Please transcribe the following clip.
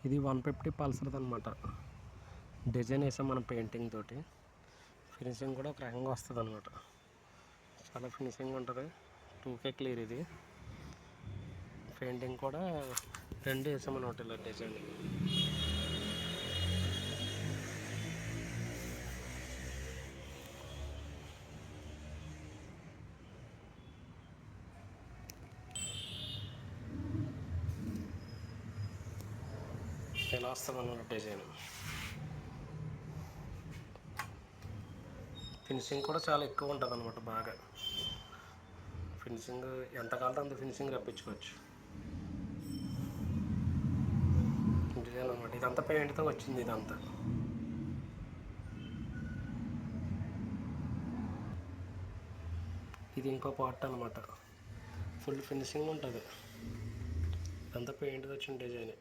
ఇది 150 పల్సర్ది అనమాట. డిజైన్ వేసాం మనం పెయింటింగ్ తోటి. ఫినిషింగ్ కూడా ఒక రకంగా వస్తుంది అనమాట. చాలా ఫినిషింగ్ ఉంటుంది. 2K clear. ఇది పెయింటింగ్ కూడా 2 వేసాం అనమాట ఇలా డిజైన్. ఇలా వస్తుంది అన్నమాట డిజైన్. ఫినిషింగ్ కూడా చాలా ఎక్కువ ఉంటుంది అనమాట. బాగా ఫినిషింగ్ ఎంత కావాలంటే అంత ఫినిషింగ్ రప్పించుకోవచ్చు. డిజైన్ అనమాట. ఇదంతా పెయింట్తో వచ్చింది. ఇదంతా ఇది ఇంకో పార్ట్ అనమాట. ఫుల్ ఫినిషింగ్ ఉంటుంది. ఇదంతా పెయింట్తో వచ్చిన డిజైన్.